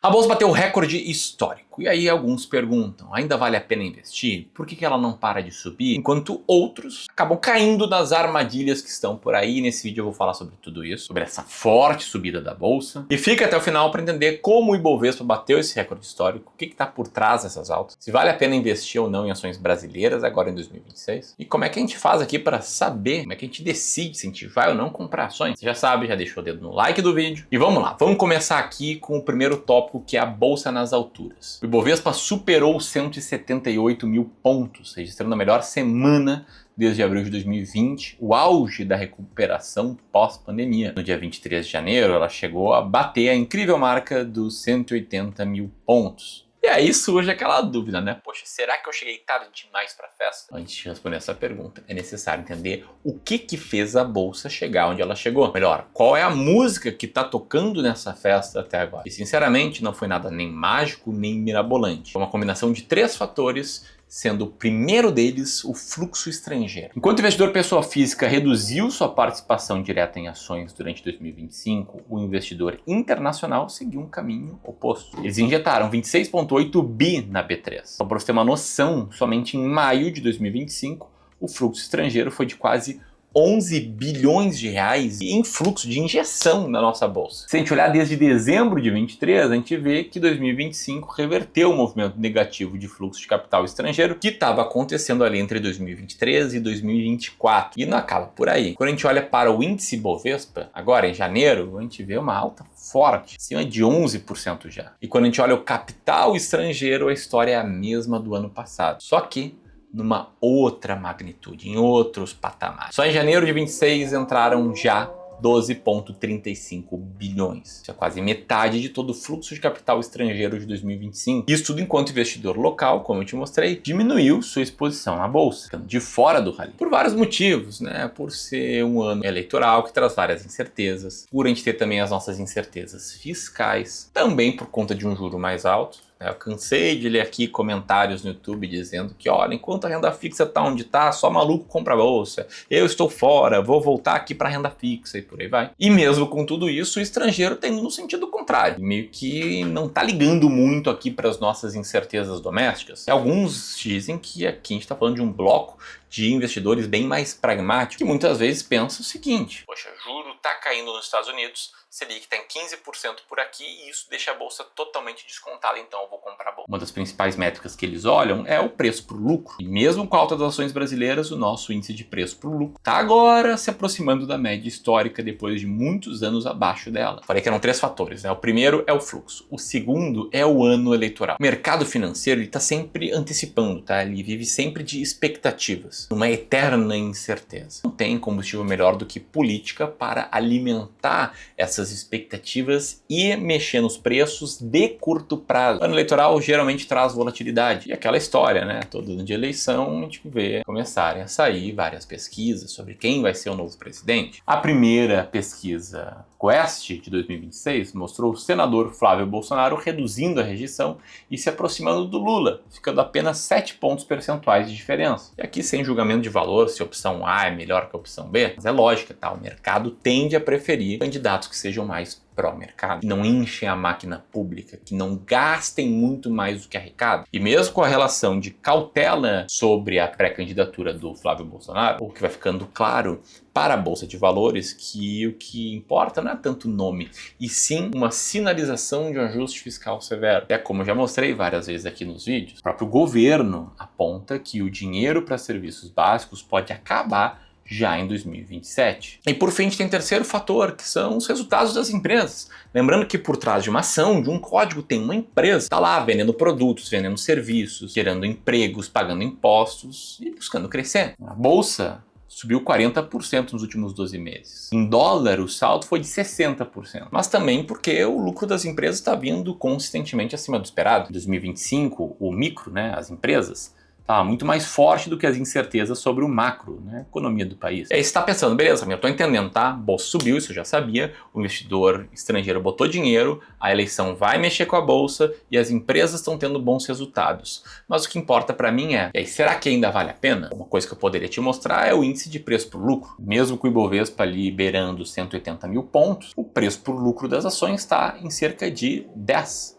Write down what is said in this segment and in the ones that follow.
A bolsa bateu recorde histórico. E aí alguns perguntam, ainda vale a pena investir? Por que ela não para de subir? Enquanto outros acabam caindo nas armadilhas que estão por aí. Nesse vídeo eu vou falar sobre tudo isso, sobre essa forte subida da bolsa. E fica até o final para entender como o Ibovespa bateu esse recorde histórico, o que está por trás dessas altas, se vale a pena investir ou não em ações brasileiras agora em 2026. E como é que a gente faz aqui para saber, como é que a gente decide se a gente vai ou não comprar ações. Você já sabe, já deixou o dedo no like do vídeo. E vamos lá, vamos começar aqui com o primeiro tópico, que é a bolsa nas alturas. O Ibovespa superou 178 mil pontos, registrando a melhor semana desde abril de 2020, o auge da recuperação pós-pandemia. No dia 23 de janeiro, ela chegou a bater a incrível marca dos 180 mil pontos. E aí surge aquela dúvida, né? Poxa, será que eu cheguei tarde demais para a festa? Antes de responder essa pergunta, é necessário entender o que fez a bolsa chegar onde ela chegou. Melhor, qual é a música que tá tocando nessa festa até agora? E sinceramente, não foi nada nem mágico, nem mirabolante. Foi uma combinação de 3 fatores, sendo o primeiro deles o fluxo estrangeiro. Enquanto o investidor pessoa física reduziu sua participação direta em ações durante 2025, o investidor internacional seguiu um caminho oposto. Eles injetaram 26,8 bi na B3. Só para você ter uma noção, somente em maio de 2025, o fluxo estrangeiro foi de quase 11 bilhões de reais em fluxo de injeção na nossa bolsa. Se a gente olhar desde dezembro de 23, a gente vê que 2025 reverteu o movimento negativo de fluxo de capital estrangeiro que estava acontecendo ali entre 2023 e 2024. E não acaba por aí. Quando a gente olha para o índice Bovespa, agora em janeiro, a gente vê uma alta forte, acima de 11% já. E quando a gente olha o capital estrangeiro, a história é a mesma do ano passado. Só que numa outra magnitude, em outros patamares. Só em janeiro de 26 entraram já 12,35 bilhões. Isso é quase metade de todo o fluxo de capital estrangeiro de 2025. Isso tudo enquanto o investidor local, como eu te mostrei, diminuiu sua exposição na bolsa, ficando de fora do rally. Por vários motivos, né? Por ser um ano eleitoral que traz várias incertezas, por a gente ter também as nossas incertezas fiscais, também por conta de um juro mais alto. Eu cansei de ler aqui comentários no YouTube dizendo que, olha, enquanto a renda fixa tá onde tá, só maluco compra a bolsa. Eu estou fora, vou voltar aqui para renda fixa e por aí vai. E mesmo com tudo isso, o estrangeiro tem no sentido contrário. Meio que não tá ligando muito aqui para as nossas incertezas domésticas. E alguns dizem que aqui a gente tá falando de um bloco de investidores bem mais pragmáticos, que muitas vezes pensam o seguinte: poxa, juro tá caindo nos Estados Unidos, Selic está em 15% por aqui e isso deixa a bolsa totalmente descontada, então eu vou comprar a bolsa. Uma das principais métricas que eles olham é o preço por lucro. E mesmo com a alta das ações brasileiras, o nosso índice de preço por lucro está agora se aproximando da média histórica depois de muitos anos abaixo dela. Falei que eram 3 fatores, né? O primeiro é o fluxo, o segundo é o ano eleitoral. O mercado financeiro está sempre antecipando, tá? Ele vive sempre de expectativas, uma eterna incerteza. Não tem combustível melhor do que política para alimentar essas expectativas e mexer nos preços de curto prazo. O ano eleitoral geralmente traz volatilidade. E aquela história, né? Todo ano de eleição a gente vê começarem a sair várias pesquisas sobre quem vai ser o novo presidente. A primeira pesquisa, Quest, de 2026, mostrou o senador Flávio Bolsonaro reduzindo a rejeição e se aproximando do Lula, ficando apenas 7 pontos percentuais de diferença. E aqui sem julgamento de valor, se a opção A é melhor que a opção B, mas é lógica, tá? O mercado tende a preferir candidatos que sejam mais pró-mercado, que não enchem a máquina pública, que não gastem muito mais do que arrecadam. E mesmo com a relação de cautela sobre a pré-candidatura do Flávio Bolsonaro, o que vai ficando claro para a Bolsa de Valores que o que importa não é tanto o nome, e sim uma sinalização de um ajuste fiscal severo. É como eu já mostrei várias vezes aqui nos vídeos, o próprio governo aponta que o dinheiro para serviços básicos pode acabar já em 2027. E por fim, a gente tem um terceiro fator, que são os resultados das empresas. Lembrando que por trás de uma ação, de um código, tem uma empresa, está lá vendendo produtos, vendendo serviços, gerando empregos, pagando impostos e buscando crescer. A bolsa subiu 40% nos últimos 12 meses. Em dólar, o salto foi de 60%. Mas também porque o lucro das empresas está vindo consistentemente acima do esperado. Em 2025, o micro, né, as empresas, tá muito mais forte do que as incertezas sobre o macro, né, economia do país. E aí você está pensando, beleza, eu tô entendendo, tá? A bolsa subiu, isso eu já sabia, o investidor estrangeiro botou dinheiro, a eleição vai mexer com a bolsa e as empresas estão tendo bons resultados. Mas o que importa para mim é, e aí, será que ainda vale a pena? Uma coisa que eu poderia te mostrar é o índice de preço por lucro. Mesmo com o Ibovespa ali beirando 180 mil pontos, o preço por lucro das ações está em cerca de 10.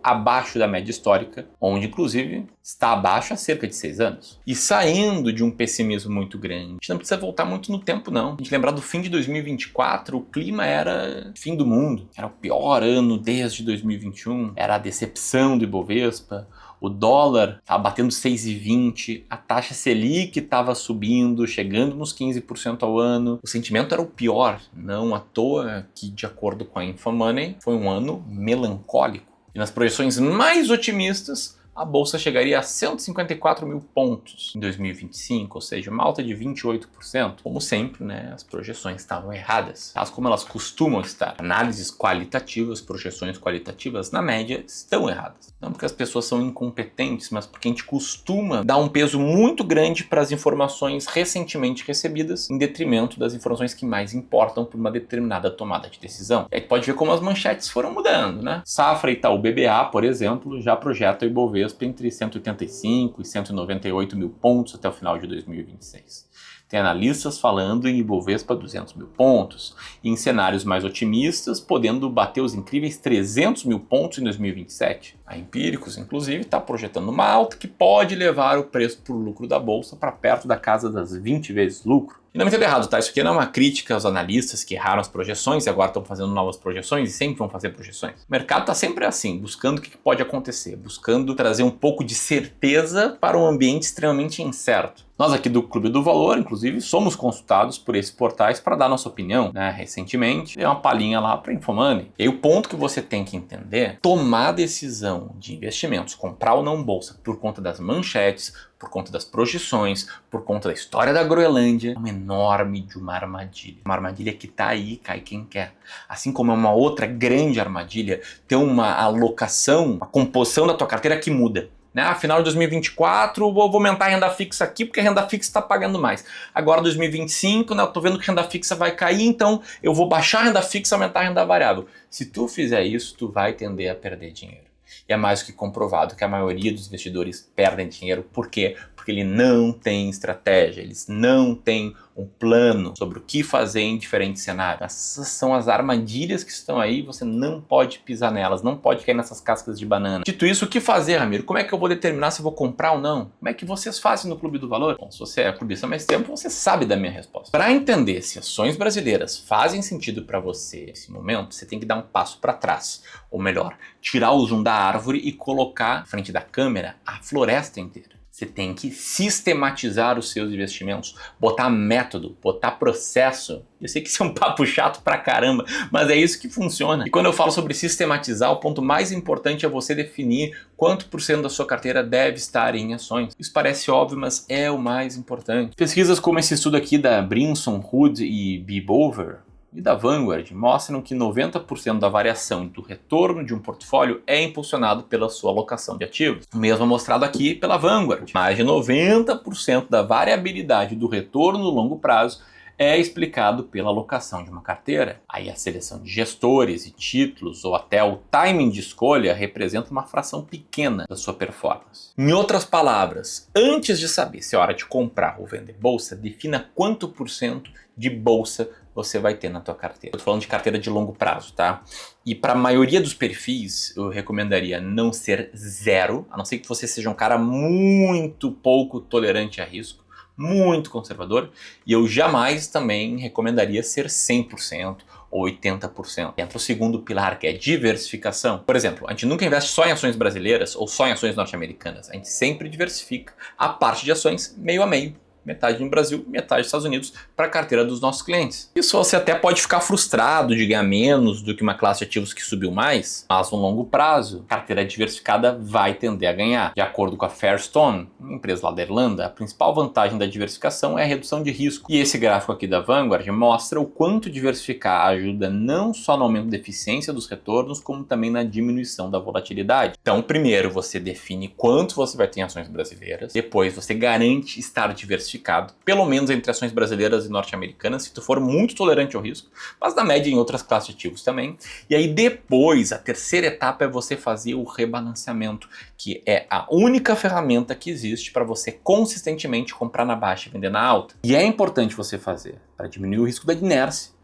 abaixo da média histórica, onde inclusive está abaixo há cerca de 6 anos. E saindo de um pessimismo muito grande. A gente não precisa voltar muito no tempo não. A gente lembrar do fim de 2024, o clima era fim do mundo. Era o pior ano desde 2021, era a decepção do Ibovespa. O dólar estava batendo 6,20, a taxa Selic estava subindo, chegando nos 15% ao ano. O sentimento era o pior, não à toa que, de acordo com a Infomoney, foi um ano melancólico. E nas projeções mais otimistas, a bolsa chegaria a 154 mil pontos em 2025, ou seja, uma alta de 28%. Como sempre, né, as projeções estavam erradas, tal como elas costumam estar. Análises qualitativas, projeções qualitativas, na média, estão erradas. Não porque as pessoas são incompetentes, mas porque a gente costuma dar um peso muito grande para as informações recentemente recebidas, em detrimento das informações que mais importam para uma determinada tomada de decisão. E aí pode ver como as manchetes foram mudando, né? Safra Itaú BBA, por exemplo, já projeta o Ibovespa entre 185 e 198 mil pontos até o final de 2026. Tem analistas falando em Ibovespa 200 mil pontos, e em cenários mais otimistas, podendo bater os incríveis 300 mil pontos em 2027. A Empíricos, inclusive, está projetando uma alta que pode levar o preço por lucro da bolsa para perto da casa das 20 vezes lucro. E não me entenda errado, tá? Isso aqui não é uma crítica aos analistas que erraram as projeções e agora estão fazendo novas projeções e sempre vão fazer projeções. O mercado está sempre assim, buscando o que pode acontecer, buscando trazer um pouco de certeza para um ambiente extremamente incerto. Nós aqui do Clube do Valor, inclusive, somos consultados por esses portais para dar nossa opinião, né? Recentemente, dei uma palhinha lá para a Infomoney. E aí, o ponto que você tem que entender, tomar decisão de investimentos, comprar ou não bolsa, por conta das manchetes, por conta das projeções, por conta da história da Groenlândia, é uma enorme de uma armadilha. Uma armadilha que tá aí, cai quem quer. Assim como é uma outra grande armadilha ter uma alocação, uma composição da tua carteira que muda. Né? Final de 2024, vou aumentar a renda fixa aqui porque a renda fixa está pagando mais. Agora 2025, né, eu tô vendo que a renda fixa vai cair, então eu vou baixar a renda fixa e aumentar a renda variável. Se tu fizer isso, tu vai tender a perder dinheiro. E é mais do que comprovado que a maioria dos investidores perdem dinheiro. Por quê? Porque ele não tem estratégia, eles não têm um plano sobre o que fazer em diferentes cenários. Essas são as armadilhas que estão aí, você não pode pisar nelas, não pode cair nessas cascas de banana. Dito isso, o que fazer, Ramiro? Como é que eu vou determinar se eu vou comprar ou não? Como é que vocês fazem no Clube do Valor? Bom, se você é clubista há mais tempo, você sabe da minha resposta. Para entender se ações brasileiras fazem sentido para você nesse momento, você tem que dar um passo para trás. Ou melhor, tirar o zoom da árvore e colocar, à frente da câmera, a floresta inteira. Você tem que sistematizar os seus investimentos, botar método, botar processo. Eu sei que isso é um papo chato pra caramba, mas é isso que funciona. E quando eu falo sobre sistematizar, o ponto mais importante é você definir quanto por cento da sua carteira deve estar em ações. Isso parece óbvio, mas é o mais importante. Pesquisas como esse estudo aqui da Brinson, Hood e Bover e da Vanguard mostram que 90% da variação do retorno de um portfólio é impulsionado pela sua alocação de ativos. O mesmo é mostrado aqui pela Vanguard. Mais de 90% da variabilidade do retorno no longo prazo é explicado pela alocação de uma carteira. Aí a seleção de gestores e títulos ou até o timing de escolha representa uma fração pequena da sua performance. Em outras palavras, antes de saber se é hora de comprar ou vender bolsa, defina quanto por cento de bolsa você vai ter na tua carteira. Eu tô falando de carteira de longo prazo, tá? E para a maioria dos perfis, eu recomendaria não ser zero, a não ser que você seja um cara muito pouco tolerante a risco, muito conservador, e eu jamais também recomendaria ser 100% ou 80%. Entra o segundo pilar, que é diversificação. Por exemplo, a gente nunca investe só em ações brasileiras ou só em ações norte-americanas, a gente sempre diversifica a parte de ações meio a meio. Metade no Brasil, metade nos Estados Unidos, para a carteira dos nossos clientes. Isso você até pode ficar frustrado de ganhar menos do que uma classe de ativos que subiu mais, mas no longo prazo, a carteira diversificada vai tender a ganhar. De acordo com a Fairstone, uma empresa lá da Irlanda, a principal vantagem da diversificação é a redução de risco. E esse gráfico aqui da Vanguard mostra o quanto diversificar ajuda não só no aumento da eficiência dos retornos, como também na diminuição da volatilidade. Então, primeiro você define quanto você vai ter em ações brasileiras, depois você garante estar diversificado, pelo menos entre ações brasileiras e norte-americanas, se tu for muito tolerante ao risco, mas na média em outras classes de ativos também. E aí depois, a terceira etapa é você fazer o rebalanceamento, que é a única ferramenta que existe para você consistentemente comprar na baixa e vender na alta. E é importante você fazer para diminuir o risco da inércia.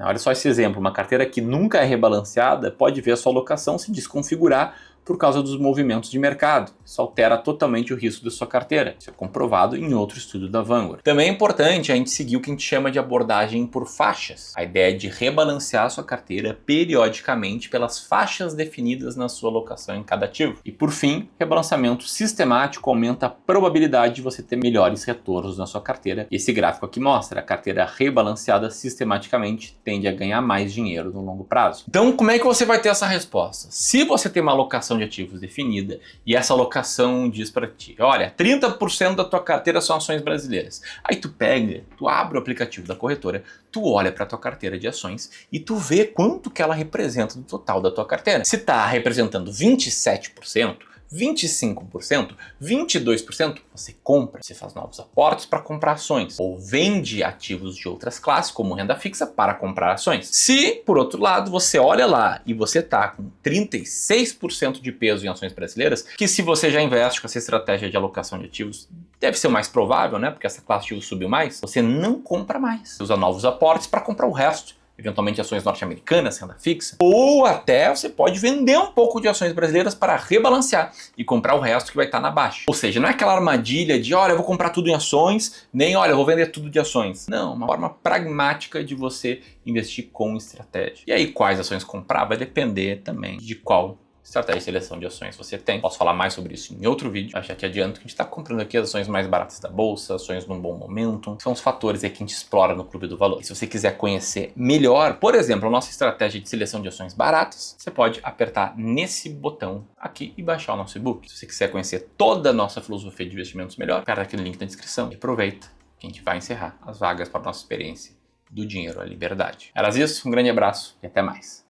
Olha só esse exemplo, uma carteira que nunca é rebalanceada pode ver a sua alocação se desconfigurar por causa dos movimentos de mercado. Isso altera totalmente o risco da sua carteira. Isso é comprovado em outro estudo da Vanguard. Também é importante a gente seguir o que a gente chama de abordagem por faixas. A ideia é de rebalancear a sua carteira periodicamente pelas faixas definidas na sua alocação em cada ativo. E por fim, rebalanceamento sistemático aumenta a probabilidade de você ter melhores retornos na sua carteira. E esse gráfico aqui mostra a carteira rebalanceada sistematicamente tende a ganhar mais dinheiro no longo prazo. Então, como é que você vai ter essa resposta? Se você tem uma alocação de ativos definida e essa alocação diz para ti, olha, 30% da tua carteira são ações brasileiras. Aí tu pega, tu abre o aplicativo da corretora, tu olha para tua carteira de ações e tu vê quanto que ela representa do total da tua carteira. Se está representando 27%, 25%, 22%, você compra, você faz novos aportes para comprar ações ou vende ativos de outras classes, como renda fixa, para comprar ações. Se, por outro lado, você olha lá e você tá com 36% de peso em ações brasileiras, que se você já investe com essa estratégia de alocação de ativos, deve ser o mais provável, né? Porque essa classe de ativos subiu mais, você não compra mais. Você usa novos aportes para comprar o resto. Eventualmente ações norte-americanas, renda fixa, ou até você pode vender um pouco de ações brasileiras para rebalancear e comprar o resto que vai estar na baixa. Ou seja, não é aquela armadilha de, olha, eu vou comprar tudo em ações, nem, olha, eu vou vender tudo de ações. Não, uma forma pragmática de você investir com estratégia. E aí, quais ações comprar vai depender também de qual estratégia de seleção de ações você tem. Posso falar mais sobre isso em outro vídeo. Eu já te adianto que a gente está comprando aqui as ações mais baratas da bolsa, ações num bom momento. São os fatores aí que a gente explora no Clube do Valor. E se você quiser conhecer melhor, por exemplo, a nossa estratégia de seleção de ações baratas, você pode apertar nesse botão aqui e baixar o nosso e-book. Se você quiser conhecer toda a nossa filosofia de investimentos melhor, aperta aqui no link na descrição e aproveita que a gente vai encerrar as vagas para a nossa experiência do dinheiro à liberdade. Era isso, um grande abraço e até mais.